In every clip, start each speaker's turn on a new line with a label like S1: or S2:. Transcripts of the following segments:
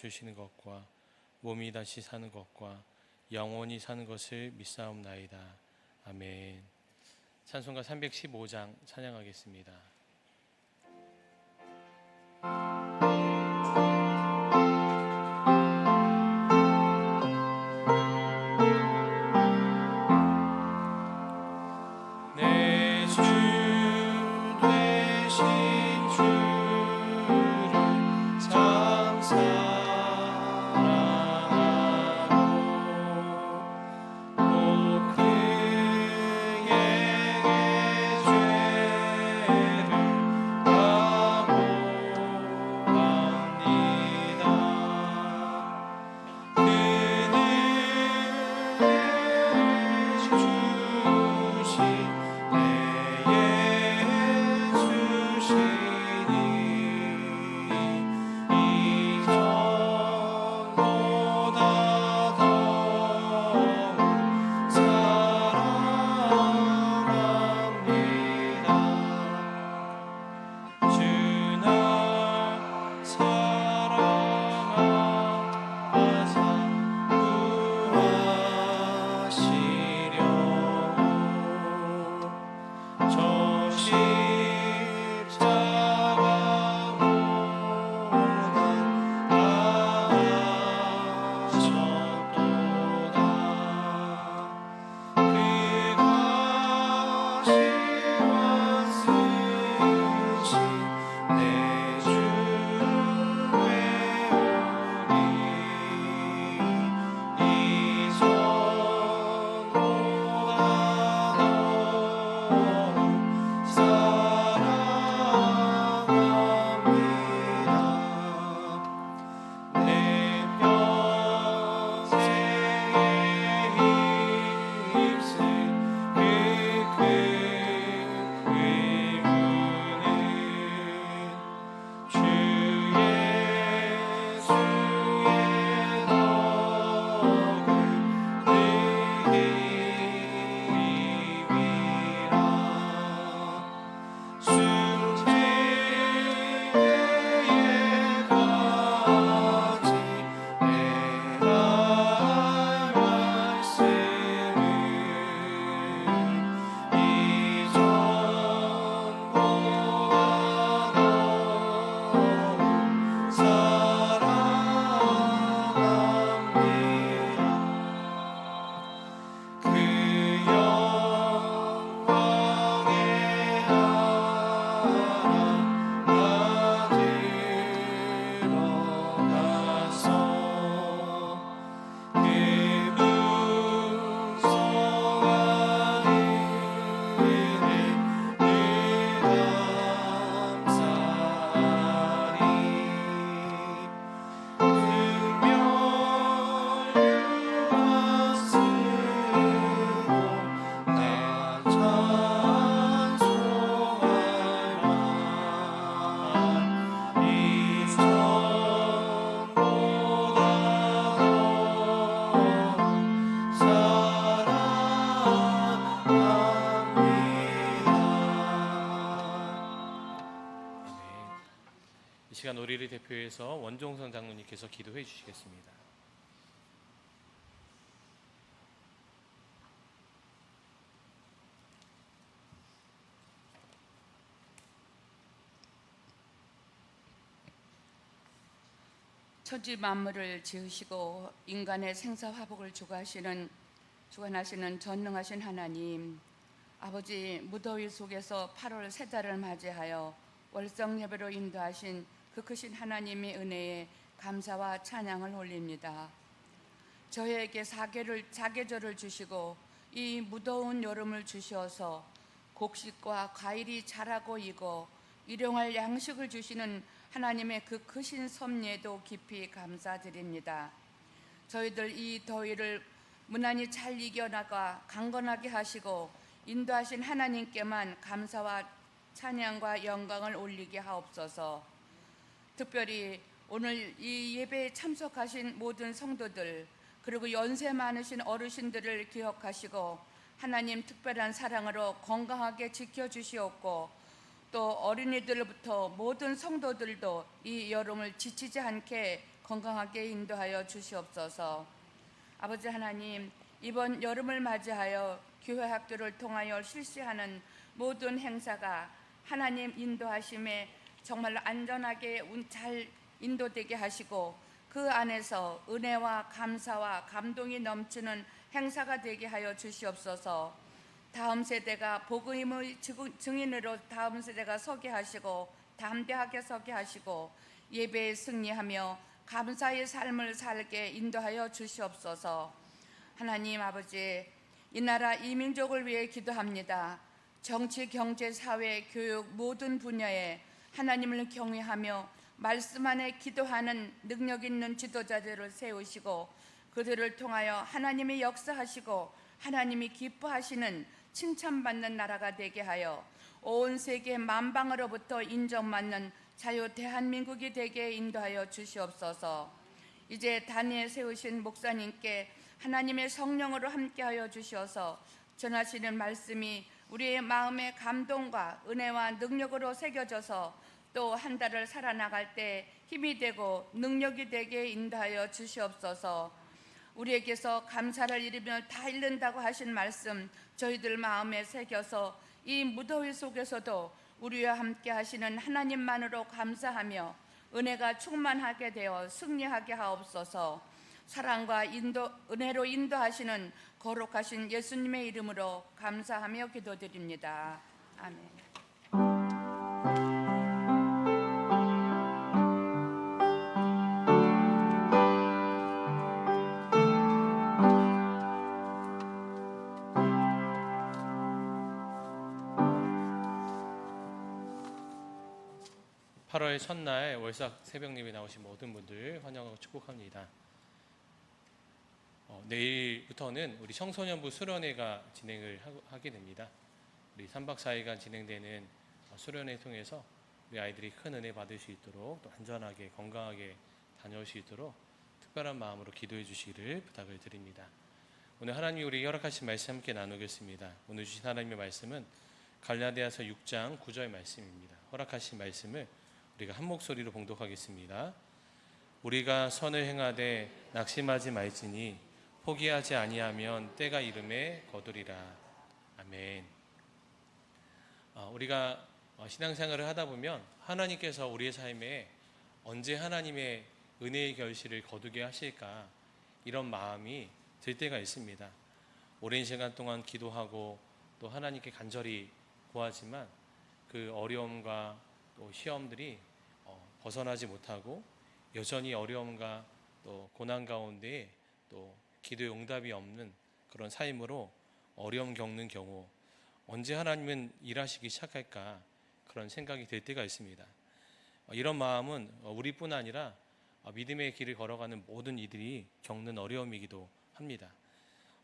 S1: 주시는 것과 몸이 다시 사는 것과 영원히 사는 것을 믿사옵나이다. 아멘. 찬송가 315장 찬양하겠습니다. 이 시간 우리를 대표해서 원종성 장로님께서 기도해 주시겠습니다.
S2: 천지 만물을 지으시고 인간의 생사화복을 주관하시는 전능하신 하나님, 아버지, 무더위 속에서 8월 새 달을 맞이하여 월성 예배로 인도하신 그 크신 하나님의 은혜에 감사와 찬양을 올립니다. 저희에게 사계절을 주시고 이 무더운 여름을 주시어서 곡식과 과일이 자라고 익어 일용할 양식을 주시는 하나님의 그 크신 섭리에도 깊이 감사드립니다. 저희들 이 더위를 무난히 잘 이겨나가 강건하게 하시고 인도하신 하나님께만 감사와 찬양과 영광을 올리게 하옵소서. 특별히 오늘 이 예배에 참석하신 모든 성도들, 그리고 연세 많으신 어르신들을 기억하시고 하나님 특별한 사랑으로 건강하게 지켜주시옵고, 또 어린이들부터 모든 성도들도 이 여름을 지치지 않게 건강하게 인도하여 주시옵소서. 아버지 하나님, 이번 여름을 맞이하여 교회 학교를 통하여 실시하는 모든 행사가 하나님 인도하심에 정말 안전하게 잘 인도되게 하시고 그 안에서 은혜와 감사와 감동이 넘치는 행사가 되게 하여 주시옵소서. 다음 세대가 복음의 증인으로 다음 세대가 서게 하시고 담대하게 서게 하시고 예배에 승리하며 감사의 삶을 살게 인도하여 주시옵소서. 하나님 아버지, 이 나라 이 민족을 위해 기도합니다. 정치, 경제, 사회, 교육 모든 분야에 하나님을 경외하며 말씀 안에 기도하는 능력 있는 지도자들을 세우시고 그들을 통하여 하나님이 역사하시고 하나님이 기뻐하시는 칭찬받는 나라가 되게 하여 온 세계 만방으로부터 인정받는 자유 대한민국이 되게 인도하여 주시옵소서. 이제 단위에 세우신 목사님께 하나님의 성령으로 함께하여 주셔서 전하시는 말씀이 우리의 마음의 감동과 은혜와 능력으로 새겨져서 또 한 달을 살아나갈 때 힘이 되고 능력이 되게 인도하여 주시옵소서. 우리에게서 감사를 이루며 다 잃는다고 하신 말씀 저희들 마음에 새겨서 이 무더위 속에서도 우리와 함께 하시는 하나님만으로 감사하며 은혜가 충만하게 되어 승리하게 하옵소서. 사랑과 은혜로 인도하시는 거룩하신 예수님의 이름으로 감사하며 기도드립니다. 아멘.
S1: 8월 첫날 월삭 새벽예배 나오신 모든 분들 환영하고 축복합니다. 내일부터는 우리 청소년부 수련회가 진행을 하게 됩니다. 우리 3박 4일간 진행되는 수련회 통해서 우리 아이들이 큰 은혜 받을 수 있도록 또 안전하게 건강하게 다녀올 수 있도록 특별한 마음으로 기도해 주시기를 부탁을 드립니다. 오늘 하나님이 우리에게 허락하신 말씀 함께 나누겠습니다. 오늘 주신 하나님의 말씀은 갈라디아서 6장 9절 말씀입니다. 허락하신 말씀을 우리가 한 목소리로 봉독하겠습니다. 우리가 선을 행하되 낙심하지 말지니 포기하지 아니하면 때가 이름에 거두리라. 아멘. 우리가 신앙생활을 하다 보면 하나님께서 우리의 삶에 언제 하나님의 은혜의 결실을 거두게 하실까 이런 마음이 들 때가 있습니다. 오랜 시간 동안 기도하고 또 하나님께 간절히 구하지만 그 어려움과 또 시험들이 벗어나지 못하고 여전히 어려움과 또 고난 가운데 또 기도의 응답이 없는 그런 삶으로 어려움 겪는 경우 언제 하나님은 일하시기 시작할까 그런 생각이 들 때가 있습니다. 이런 마음은 우리뿐 아니라 믿음의 길을 걸어가는 모든 이들이 겪는 어려움이기도 합니다.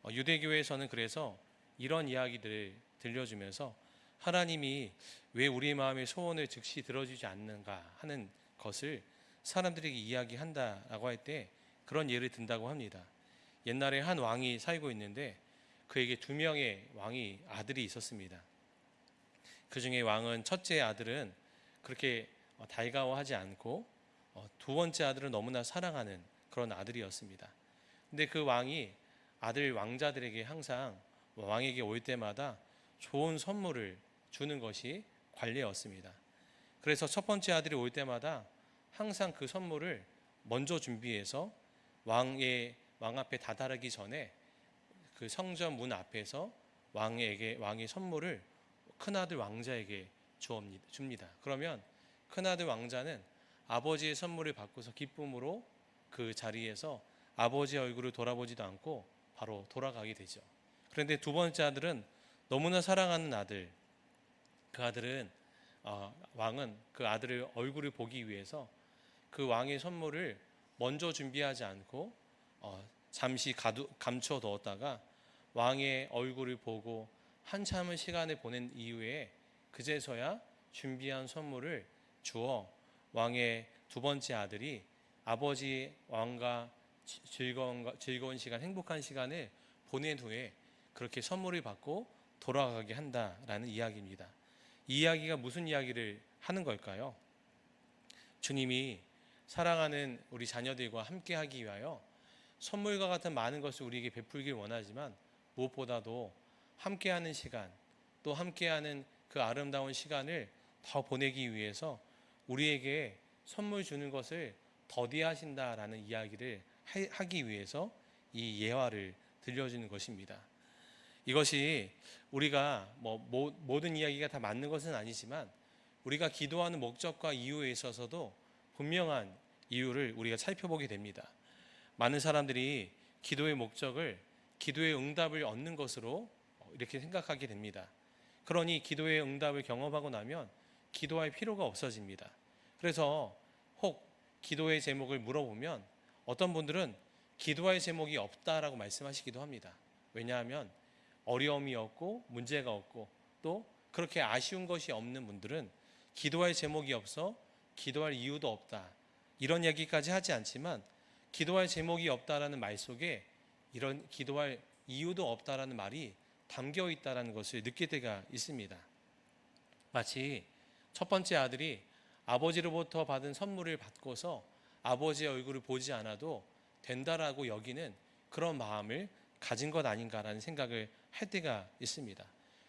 S1: 유대교회에서는 그래서 이런 이야기들을 들려주면서 하나님이 왜 우리의 마음의 소원을 즉시 들어주지 않는가 하는 것을 사람들에게 이야기한다라고 할 때 그런 예를 든다고 합니다. 옛날에 한 왕이 살고 있는데 그에게 2명의 왕이 아들이 있었습니다. 그 중에 왕은 첫째 아들은 그렇게 달가워하지 않고 두 번째 아들은 너무나 사랑하는 그런 아들이었습니다. 근데 그 왕이 아들 왕자들에게 항상 왕에게 올 때마다 좋은 선물을 주는 것이 관례였습니다. 그래서 첫 번째 아들이 올 때마다 항상 그 선물을 먼저 준비해서 왕 앞에 다다르기 전에 그 성전 문 앞에서 왕의 선물을 큰아들 왕자에게 줍니다. 그러면 큰아들 왕자는 아버지의 선물을 받고서 기쁨으로 그 자리에서 아버지의 얼굴을 돌아보지도 않고 바로 돌아가게 되죠. 그런데 두 번째 아들은 너무나 사랑하는 아들, 그 아들은 왕은 그 아들의 얼굴을 보기 위해서 그 왕의 선물을 먼저 준비하지 않고 잠시 감춰 두었다가 왕의 얼굴을 보고 한참의 시간을 보낸 이후에 그제서야 준비한 선물을 주어 왕의 두 번째 아들이 아버지 왕과 즐거운 시간, 행복한 시간을 보낸 후에 그렇게 선물을 받고 돌아가게 한다라는 이야기입니다. 이 이야기가 무슨 이야기를 하는 걸까요? 주님이 사랑하는 우리 자녀들과 함께하기 위하여 선물과 같은 많은 것을 우리에게 베풀길 원하지만 무엇보다도 함께하는 시간, 또 함께하는 그 아름다운 시간을 더 보내기 위해서 우리에게 선물 주는 것을 더디하신다라는 이야기를 하기 위해서 이 예화를 들려주는 것입니다. 이것이 우리가 모든 이야기가 다 맞는 것은 아니지만 우리가 기도하는 목적과 이유에 있어서도 분명한 이유를 우리가 살펴보게 됩니다. 많은 사람들이 기도의 목적을 기도의 응답을 얻는 것으로 이렇게 생각하게 됩니다. 그러니 기도의 응답을 경험하고 나면 기도할 필요가 없어집니다. 그래서 혹 기도의 제목을 물어보면 어떤 분들은 기도할 제목이 없다라고 말씀하시기도 합니다. 왜냐하면 어려움이 없고 문제가 없고 또 그렇게 아쉬운 것이 없는 분들은 기도할 제목이 없어 기도할 이유도 없다, 이런 얘기까지 하지 않지만 기도할 제목이 없다라는 말 속에 이런 기도할 이유도 없다라는 말이 담겨 있다라는 것을 느낄 때가 있습니다. 마치 첫 번째 아들이 아버지로부터 받은 선물을 받고서 아버지의 얼굴을 보지 않아도 된다라고 여기는 그런 마음을 가진 것 아닌가라는 생각을 할 때가 있습니다.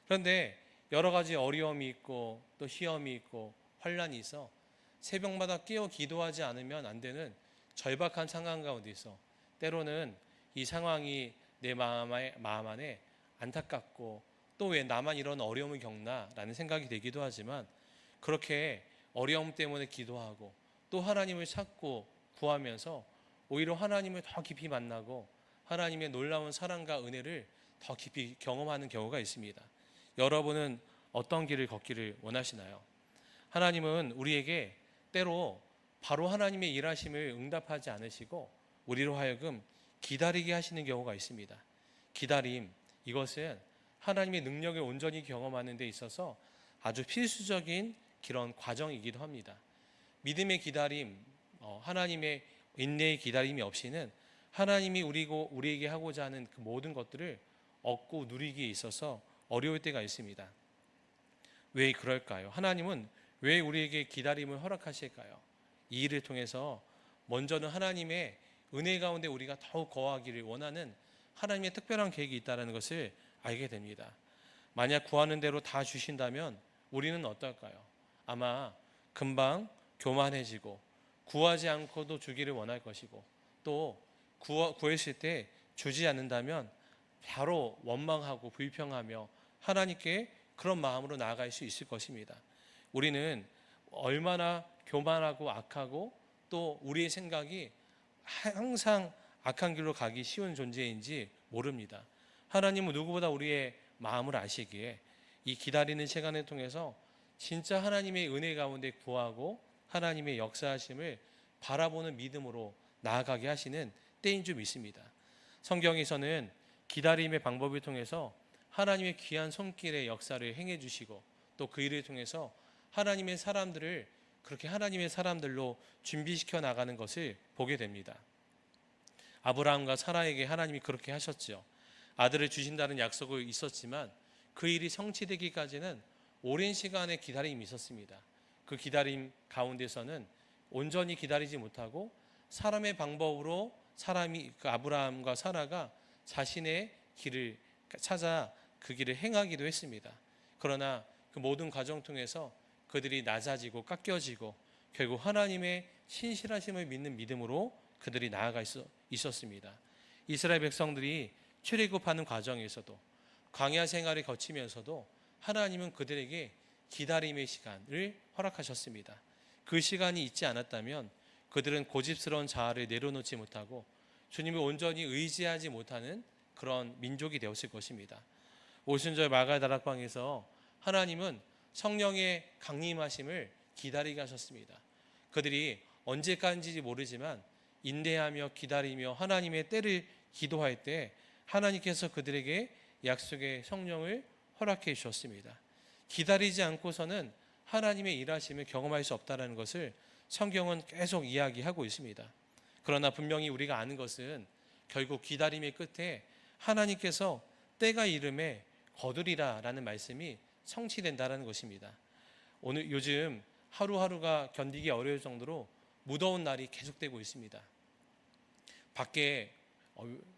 S1: 그런데 여러 가지 어려움이 있고 또 시험이 있고 환란이 있어 새벽마다 깨어 기도하지 않으면 안 되는 절박한 상황 가운데서 때로는 이 상황이 내 마음 안에 안타깝고 또 왜 나만 이런 어려움을 겪나라는 생각이 되기도 하지만 그렇게 어려움 때문에 기도하고 또 하나님을 찾고 구하면서 오히려 하나님을 더 깊이 만나고 하나님의 놀라운 사랑과 은혜를 더 깊이 경험하는 경우가 있습니다. 여러분은 어떤 길을 걷기를 원하시나요? 하나님은 우리에게 때로 바로 하나님의 일하심을 응답하지 않으시고 우리로 하여금 기다리게 하시는 경우가 있습니다. 기다림, 이것은 하나님의 능력을 온전히 경험하는 데 있어서 아주 필수적인 그런 과정이기도 합니다. 믿음의 기다림, 하나님의 인내의 기다림이 없이는 하나님이 우리에게 하고자 하는 그 모든 것들을 얻고 누리기에 있어서 어려울 때가 있습니다. 왜 그럴까요? 하나님은 왜 우리에게 기다림을 허락하실까요? 이 일을 통해서 먼저는 하나님의 은혜 가운데 우리가 더욱 거하기를 원하는 하나님의 특별한 계획이 있다는 것을 알게 됩니다. 만약 구하는 대로 다 주신다면 우리는 어떨까요? 아마 금방 교만해지고 구하지 않고도 주기를 원할 것이고 또 구했을 때 주지 않는다면 바로 원망하고 불평하며 하나님께 그런 마음으로 나아갈 수 있을 것입니다. 우리는 얼마나 교만하고 악하고 또 우리의 생각이 항상 악한 길로 가기 쉬운 존재인지 모릅니다. 하나님은 누구보다 우리의 마음을 아시기에 이 기다리는 시간을 통해서 진짜 하나님의 은혜 가운데 구하고 하나님의 역사하심을 바라보는 믿음으로 나아가게 하시는 때인 줄 믿습니다. 성경에서는 기다림의 방법을 통해서 하나님의 귀한 손길의 역사를 행해 주시고 또 그 일을 통해서 하나님의 사람들을 그렇게 하나님의 사람들로 준비시켜 나가는 것을 보게 됩니다. 아브라함과 사라에게 하나님이 그렇게 하셨죠. 아들을 주신다는 약속이 있었지만 그 일이 성취되기까지는 오랜 시간의 기다림이 있었습니다. 그 기다림 가운데서는 온전히 기다리지 못하고 사람의 방법으로 그 아브라함과 사라가 자신의 길을 찾아 그 길을 행하기도 했습니다. 그러나 그 모든 과정 통해서 그들이 낮아지고 깎여지고 결국 하나님의 신실하심을 믿는 믿음으로 그들이 나아가 있었습니다. 이스라엘 백성들이 출애굽하는 과정에서도 광야 생활을 거치면서도 하나님은 그들에게 기다림의 시간을 허락하셨습니다. 그 시간이 있지 않았다면 그들은 고집스러운 자아를 내려놓지 못하고 주님을 온전히 의지하지 못하는 그런 민족이 되었을 것입니다. 오순절 마가 다락방에서 하나님은 성령의 강림하심을 기다리게 하셨습니다. 그들이 언제까지인지 모르지만 인내하며 기다리며 하나님의 때를 기도할 때 하나님께서 그들에게 약속의 성령을 허락해 주셨습니다. 기다리지 않고서는 하나님의 일하심을 경험할 수 없다는 것을 성경은 계속 이야기하고 있습니다. 그러나 분명히 우리가 아는 것은 결국 기다림의 끝에 하나님께서 때가 이름에 거두리라 라는 말씀이 성취된다는 것입니다. 요즘 하루하루가 견디기 어려울 정도로 무더운 날이 계속되고 있습니다. 밖에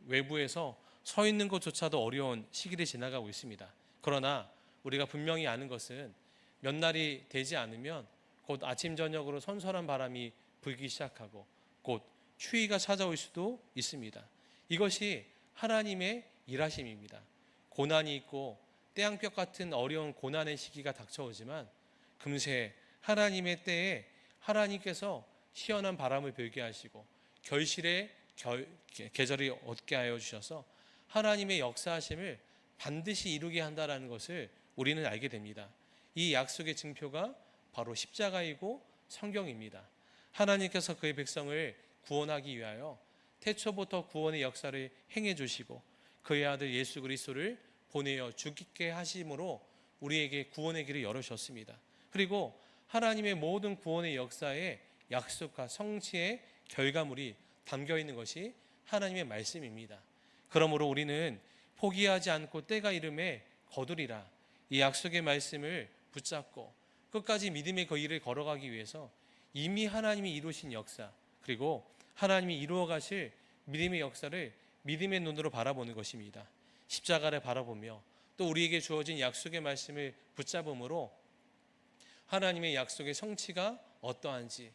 S1: 외부에서 서 있는 것조차도 어려운 시기를 지나가고 있습니다. 그러나 우리가 분명히 아는 것은 몇 날이 되지 않으면 곧 아침 저녁으로 선선한 바람이 불기 시작하고 곧 추위가 찾아올 수도 있습니다. 이것이 하나님의 일하심입니다. 고난이 있고 태양볕 같은 어려운 고난의 시기가 닥쳐오지만 금세 하나님의 때에 하나님께서 시원한 바람을 불게 하시고 결실의 계절이 얻게 하여 주셔서 하나님의 역사하심을 반드시 이루게 한다라는 것을 우리는 알게 됩니다. 이 약속의 증표가 바로 십자가이고 성경입니다. 하나님께서 그의 백성을 구원하기 위하여 태초부터 구원의 역사를 행해 주시고 그의 아들 예수 그리스도를 보내어 죽게 하심으로 우리에게 구원의 길을 열으셨습니다. 그리고 하나님의 모든 구원의 역사에 약속과 성취의 결과물이 담겨 있는 것이 하나님의 말씀입니다. 그러므로 우리는 포기하지 않고 때가 이름에 거두리라 이 약속의 말씀을 붙잡고 끝까지 믿음의 그 길을 걸어가기 위해서 이미 하나님이 이루신 역사 그리고 하나님이 이루어 가실 믿음의 역사를 믿음의 눈으로 바라보는 것입니다. 십자가를 바라보며 또 우리에게 주어진 약속의 말씀을 붙잡음으로 하나님의 약속의 성취가 어떠한지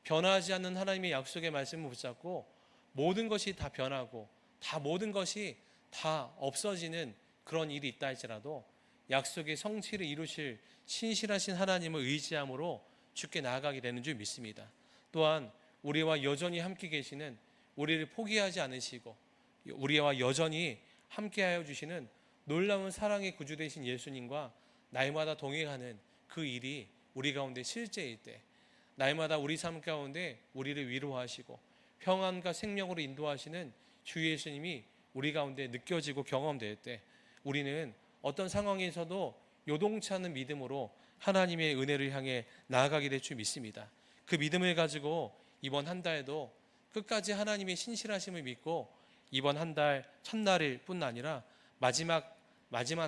S1: 변하지 않는 하나님의 약속의 말씀을 붙잡고 모든 것이 다 변하고 모든 것이 다 없어지는 그런 일이 있다 할지라도 약속의 성취를 이루실 신실하신 하나님을 의지함으로 주께 나아가게 되는 줄 믿습니다. 또한 우리와 여전히 함께 계시는 우리를 포기하지 않으시고 우리와 여전히 함께하여 주시는 놀라운 사랑의 구주 되신 예수님과 날마다 동행하는 그 일이 우리 가운데 실제일 때 날마다 우리 삶 가운데 우리를 위로하시고 평안과 생명으로 인도하시는 주 예수님이 우리 가운데 느껴지고 경험될 때 우리는 어떤 상황에서도 요동치 않는 믿음으로 하나님의 은혜를 향해 나아가게 될 줄 믿습니다. 그 믿음을 가지고 이번 한 달도 끝까지 하나님의 신실하심을 믿고 이번 한 달 첫날일 뿐 아니라 마지막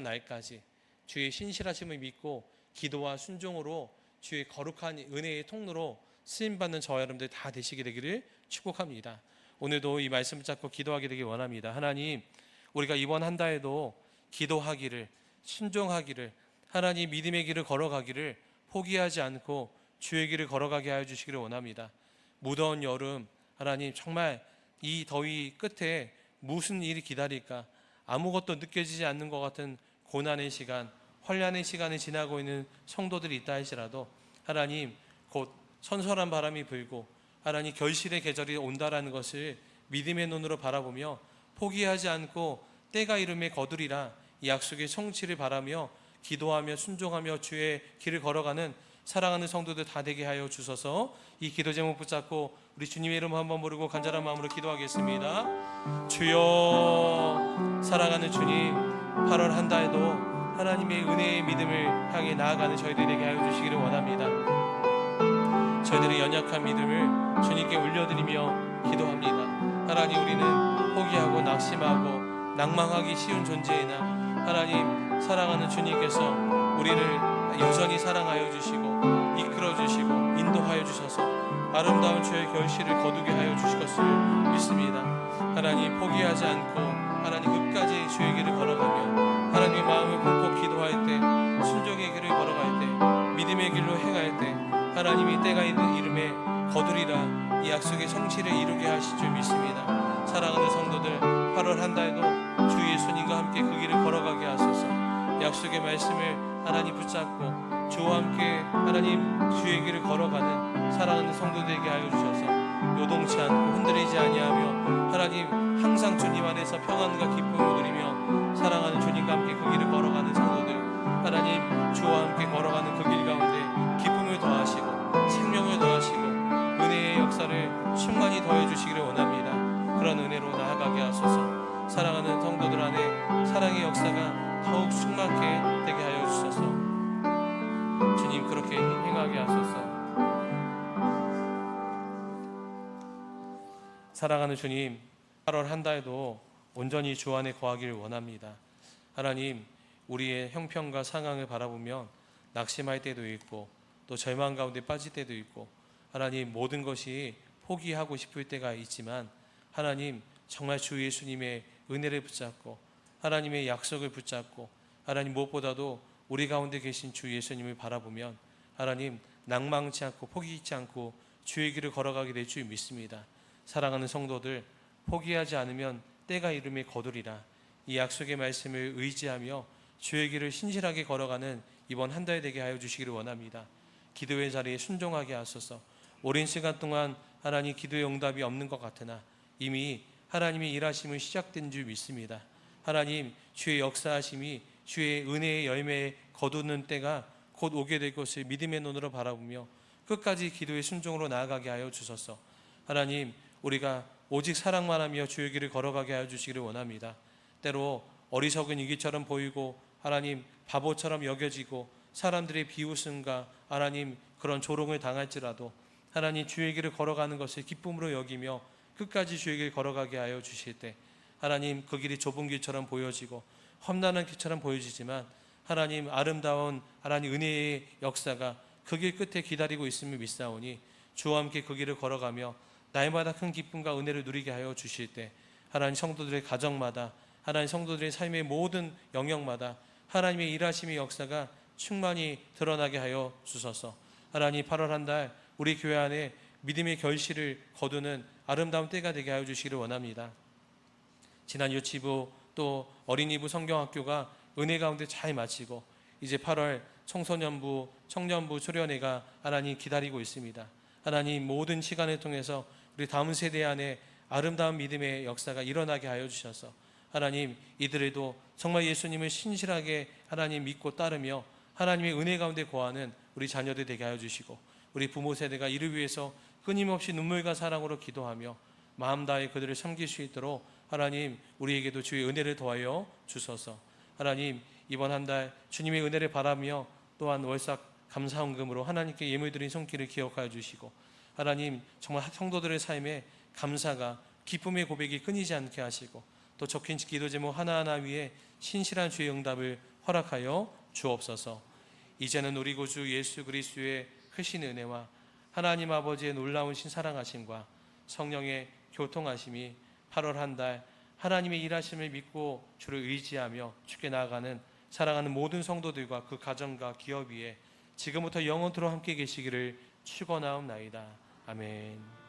S1: 날까지 주의 신실하심을 믿고 기도와 순종으로 주의 거룩한 은혜의 통로로 쓰임받는 저와 여러분들 다 되시게 되기를 축복합니다. 오늘도 이 말씀 붙잡고 기도하게 되길 원합니다. 하나님, 우리가 이번 한 달에도 기도하기를, 순종하기를, 하나님 믿음의 길을 걸어가기를 포기하지 않고 주의 길을 걸어가게 하여 주시기를 원합니다. 무더운 여름, 하나님 정말 이 더위 끝에 무슨 일이 기다릴까 아무것도 느껴지지 않는 것 같은 고난의 시간, 환난의 시간을 지나고 있는 성도들이 있다 할지라도 하나님 곧 선선한 바람이 불고 하나님 결실의 계절이 온다라는 것을 믿음의 눈으로 바라보며 포기하지 않고 때가 이름에 거두리라 이 약속의 성취를 바라며 기도하며 순종하며 주의 길을 걸어가는 사랑하는 성도들 다 되게 하여 주소서. 이 기도 제목 붙잡고 우리 주님의 이름 한번 부르고 간절한 마음으로 기도하겠습니다. 주여, 사랑하는 주님, 8월 한 달도 하나님의 은혜의 믿음을 향해 나아가는 저희들이 되게 하여 주시기를 원합니다. 저희들의 연약한 믿음을 주님께 올려드리며 기도합니다. 하나님, 우리는 포기하고 낙심하고 낭망하기 쉬운 존재이나 하나님 사랑하는 주님께서 우리를 여전히 사랑하여 주시고 이끌어 주시고 인도하여 주셔서 아름다운 주의 결실을 거두게 하여 주실 것을 믿습니다. 하나님, 포기하지 않고 하나님 끝까지 주의 길을 걸어가며 하나님의 마음을 품고 기도할 때, 순종의 길을 걸어갈 때, 믿음의 길로 행할 때 하나님이 때가 있는 이름에 거두리라 이 약속의 성취를 이루게 하실 줄 믿습니다. 사랑하는 성도들, 8월 한 달도 주 예수님과 함께 그 길을 걸어가게 하소서. 약속의 말씀을 하나님 붙잡고 주와 함께 하나님 주의 길을 걸어가는 사랑하는 성도들에게 하여 주셔서 요동치 않고 흔들리지 아니하며 하나님 항상 주님 안에서 평안과 기쁨을 누리며 사랑하는 주님과 함께 그 길을 걸어가는 성도들, 하나님 주와 함께 걸어가는 그 길 가운데 기쁨을 더하시고 생명을 더하시고 은혜의 역사를 충만히 더해 주시기를 원합니다. 그런 은혜로 나아가게 하소서. 사랑하는 성도들 안에 사랑의 역사가 더욱 충만하게 되게 하여 주소서. 주님, 그렇게 행하게 하소서. 사랑하는 주님, 8월 한 달도 온전히 주 안에 거하기를 원합니다. 하나님, 우리의 형편과 상황을 바라보면 낙심할 때도 있고 또 절망 가운데 빠질 때도 있고 하나님 모든 것이 포기하고 싶을 때가 있지만 하나님 정말 주 예수님의 은혜를 붙잡고 하나님의 약속을 붙잡고 하나님 무엇보다도 우리 가운데 계신 주 예수님을 바라보면 하나님 낭망치 않고 포기치 않고 주의 길을 걸어가게 될 줄 믿습니다. 사랑하는 성도들, 포기하지 않으면 때가 이름에 거두리라. 이 약속의 말씀을 의지하며 주의 길을 신실하게 걸어가는 이번 한 달 되게 하여 주시기를 원합니다. 기도의 자리에 순종하게 하소서. 오랜 시간 동안 하나님 기도의 응답이 없는 것 같으나 이미 하나님의 일하심은 시작된 줄 믿습니다. 하나님 주의 역사하심이 주의 은혜의 열매에 거두는 때가 곧 오게 될 것을 믿음의 눈으로 바라보며 끝까지 기도의 순종으로 나아가게 하여 주소서. 하나님 우리가 오직 사랑만 하며 주의 길을 걸어가게 하여 주시기를 원합니다. 때로 어리석은 이기처럼 보이고 하나님 바보처럼 여겨지고 사람들의 비웃음과 하나님 그런 조롱을 당할지라도 하나님 주의 길을 걸어가는 것을 기쁨으로 여기며 끝까지 주의 길을 걸어가게 하여 주실 때 하나님 그 길이 좁은 길처럼 보여지고 험난한 길처럼 보여지지만 하나님 아름다운 하나님 은혜의 역사가 그 길 끝에 기다리고 있음을 믿사오니 주와 함께 그 길을 걸어가며 날마다 큰 기쁨과 은혜를 누리게 하여 주실 때 하나님 성도들의 가정마다 하나님 성도들의 삶의 모든 영역마다 하나님의 일하심의 역사가 충만히 드러나게 하여 주소서. 하나님 8월 한 달 우리 교회 안에 믿음의 결실을 거두는 아름다운 때가 되게 하여 주시기를 원합니다. 지난 유치부 또 어린이부 성경학교가 은혜 가운데 잘 마치고 이제 8월 청소년부 청년부 수련회가 하나님 기다리고 있습니다. 하나님 모든 시간을 통해서 우리 다음 세대 안에 아름다운 믿음의 역사가 일어나게 하여 주셔서 하나님 이들에도 정말 예수님을 신실하게 하나님 믿고 따르며 하나님의 은혜 가운데 거하는 우리 자녀들 되게 하여 주시고 우리 부모 세대가 이를 위해서 끊임없이 눈물과 사랑으로 기도하며 마음 다해 그들을 섬길 수 있도록 하나님 우리에게도 주의 은혜를 더하여 주소서. 하나님 이번 한 달 주님의 은혜를 바라며 또한 월삭 감사헌금으로 하나님께 예물드린 손길을 기억하여 주시고 하나님 정말 성도들의 삶에 감사가 기쁨의 고백이 끊이지 않게 하시고 또 적힌 기도 제목 하나하나 위에 신실한 주의 응답을 허락하여 주옵소서. 이제는 우리 구주 예수 그리스도의 크신 은혜와 하나님 아버지의 놀라운 신사랑하심과 성령의 교통하심이 8월 한 달 하나님의 일하심을 믿고 주를 의지하며 주께 나아가는 사랑하는 모든 성도들과 그 가정과 기업 위에 지금부터 영원토록 함께 계시기를 축원하옵나이다. 아멘.